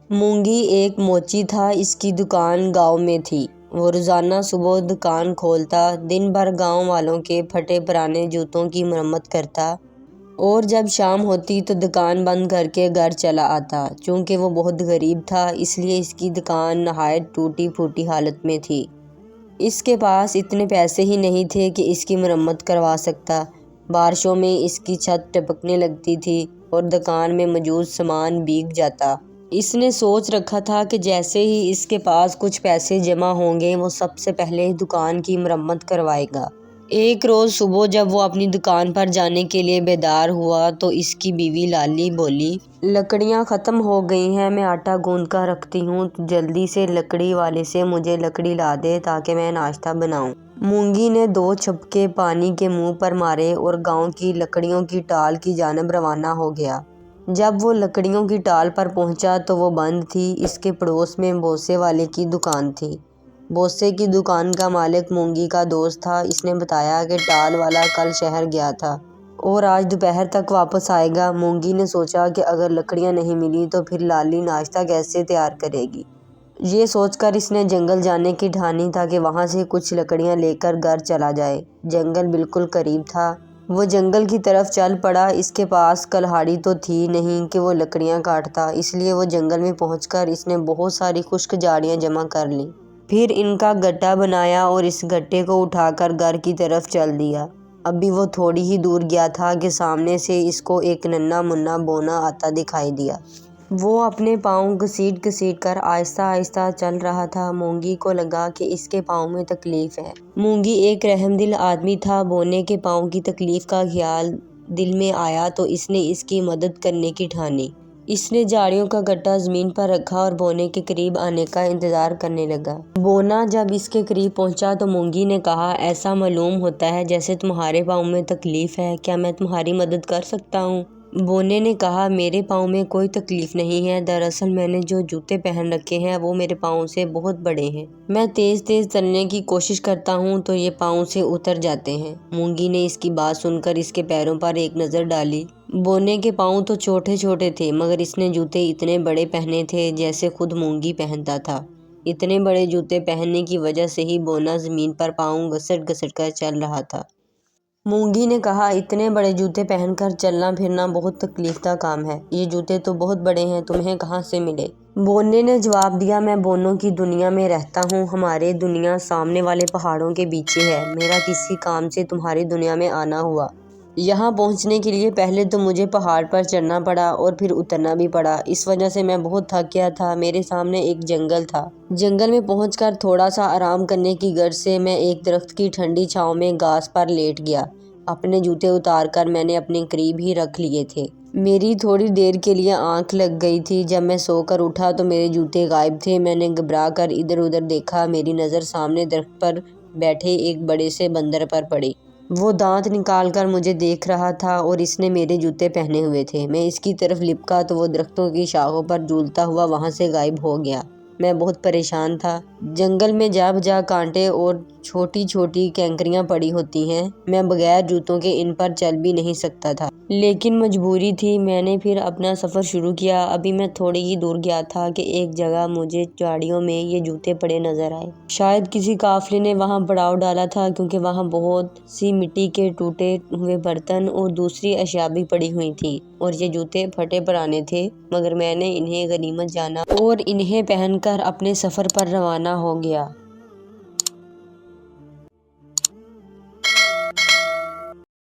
مونگی ایک موچی تھا، اس کی دکان گاؤں میں تھی۔ وہ روزانہ صبح دکان کھولتا، دن بھر گاؤں والوں کے پھٹے پرانے جوتوں کی مرمت کرتا اور جب شام ہوتی تو دکان بند کر کے گھر چلا آتا۔ چونکہ وہ بہت غریب تھا اس لیے اس کی دکان نہایت ٹوٹی پھوٹی حالت میں تھی۔ اس کے پاس اتنے پیسے ہی نہیں تھے کہ اس کی مرمت کروا سکتا۔ بارشوں میں اس کی چھت ٹپکنے لگتی تھی اور دکان میں موجود سامان بھیگ جاتا۔ اس نے سوچ رکھا تھا کہ جیسے ہی اس کے پاس کچھ پیسے جمع ہوں گے وہ سب سے پہلے دکان کی مرمت کروائے گا۔ ایک روز صبح جب وہ اپنی دکان پر جانے کے لیے بیدار ہوا تو اس کی بیوی لالی بولی، لکڑیاں ختم ہو گئی ہیں، میں آٹا گوندھ کر رکھتی ہوں، تو جلدی سے لکڑی والے سے مجھے لکڑی لا دے تاکہ میں ناشتہ بناؤں۔ مونگی نے 2 چھپکے پانی کے منہ پر مارے اور گاؤں کی لکڑیوں کی ٹال کی جانب روانہ ہو گیا۔ جب وہ لکڑیوں کی ٹال پر پہنچا تو وہ بند تھی۔ اس کے پڑوس میں بوسے والے کی دکان تھی۔ بوسے کی دکان کا مالک مونگی کا دوست تھا۔ اس نے بتایا کہ ٹال والا کل شہر گیا تھا اور آج دوپہر تک واپس آئے گا۔ مونگی نے سوچا کہ اگر لکڑیاں نہیں ملی تو پھر لالی ناشتہ کیسے تیار کرے گی۔ یہ سوچ کر اس نے جنگل جانے کی ٹھانی تاکہ وہاں سے کچھ لکڑیاں لے کر گھر چلا جائے۔ جنگل بالکل قریب تھا۔ وہ جنگل کی طرف چل پڑا۔ اس کے پاس کلہاڑی تو تھی نہیں کہ وہ لکڑیاں کاٹتا، اس لیے وہ جنگل میں پہنچ کر اس نے بہت ساری خشک جھاڑیاں جمع کر لیں۔ پھر ان کا گٹھا بنایا اور اس گٹھے کو اٹھا کر گھر کی طرف چل دیا۔ ابھی وہ تھوڑی ہی دور گیا تھا کہ سامنے سے اس کو ایک ننھا منا بونا آتا دکھائی دیا۔ وہ اپنے پاؤں گھسیٹ گھسیٹ کر آہستہ آہستہ چل رہا تھا۔ مونگی کو لگا کہ اس کے پاؤں میں تکلیف ہے۔ مونگی ایک رحم دل آدمی تھا۔ بونے کے پاؤں کی تکلیف کا خیال دل میں آیا تو اس نے اس کی مدد کرنے کی ٹھانی۔ اس نے جھاڑیوں کا گٹھا زمین پر رکھا اور بونے کے قریب آنے کا انتظار کرنے لگا۔ بونا جب اس کے قریب پہنچا تو مونگی نے کہا، ایسا معلوم ہوتا ہے جیسے تمہارے پاؤں میں تکلیف ہے، کیا میں تمہاری مدد کر سکتا ہوں؟ بونے نے کہا، میرے پاؤں میں کوئی تکلیف نہیں ہے، دراصل میں نے جو جوتے پہن رکھے ہیں وہ میرے پاؤں سے بہت بڑے ہیں۔ میں تیز تیز چلنے کی کوشش کرتا ہوں تو یہ پاؤں سے اتر جاتے ہیں۔ مونگی نے اس کی بات سن کر اس کے پیروں پر ایک نظر ڈالی۔ بونے کے پاؤں تو چھوٹے چھوٹے تھے مگر اس نے جوتے اتنے بڑے پہنے تھے جیسے خود مونگی پہنتا تھا۔ اتنے بڑے جوتے پہننے کی وجہ سے ہی بونا زمین پر پاؤں گھسٹ گھسٹ کر چل رہا تھا۔ مونگی نے کہا، اتنے بڑے جوتے پہن کر چلنا پھرنا بہت تکلیف دہ کام ہے۔ یہ جوتے تو بہت بڑے ہیں، تمہیں کہاں سے ملے؟ بونے نے جواب دیا، میں بونوں کی دنیا میں رہتا ہوں۔ ہماری دنیا سامنے والے پہاڑوں کے پیچھے ہے۔ میرا کسی کام سے تمہاری دنیا میں آنا ہوا۔ یہاں پہنچنے کے لیے پہلے تو مجھے پہاڑ پر چڑھنا پڑا اور پھر اترنا بھی پڑا۔ اس وجہ سے میں بہت تھک گیا تھا۔ میرے سامنے ایک جنگل تھا۔ جنگل میں پہنچ کر تھوڑا سا آرام کرنے کی غرض سے میں ایک درخت کی ٹھنڈی چھاؤں میں گھاس پر لیٹ گیا۔ اپنے جوتے اتار کر میں نے اپنے قریب ہی رکھ لیے تھے۔ میری تھوڑی دیر کے لیے آنکھ لگ گئی تھی۔ جب میں سو کر اٹھا تو میرے جوتے غائب تھے۔ میں نے گھبرا کر ادھر ادھر دیکھا۔ میری نظر سامنے درخت پر بیٹھے ایک بڑے سے بندر پر پڑی۔ وہ دانت نکال کر مجھے دیکھ رہا تھا اور اس نے میرے جوتے پہنے ہوئے تھے۔ میں اس کی طرف لپکا تو وہ درختوں کی شاخوں پر جھولتا ہوا وہاں سے غائب ہو گیا۔ میں بہت پریشان تھا۔ جنگل میں جا بجا کانٹے اور چھوٹی چھوٹی کینکریاں پڑی ہوتی ہیں۔ میں بغیر جوتوں کے ان پر چل بھی نہیں سکتا تھا۔ لیکن مجبوری تھی۔ میں نے پھر اپنا سفر شروع کیا۔ ابھی میں تھوڑی ہی دور گیا تھا کہ ایک جگہ مجھے جھاڑیوں میں یہ جوتے پڑے نظر آئے۔ شاید کسی قافلے نے وہاں پڑاؤ ڈالا تھا کیونکہ وہاں بہت سی مٹی کے ٹوٹے ہوئے برتن اور دوسری اشیاء بھی پڑی ہوئی تھیں اور یہ جوتے پھٹے پرانے تھے مگر میں نے انہیں غنیمت جانا اور انہیں پہن کر اپنے سفر پر روانہ ہو گیا۔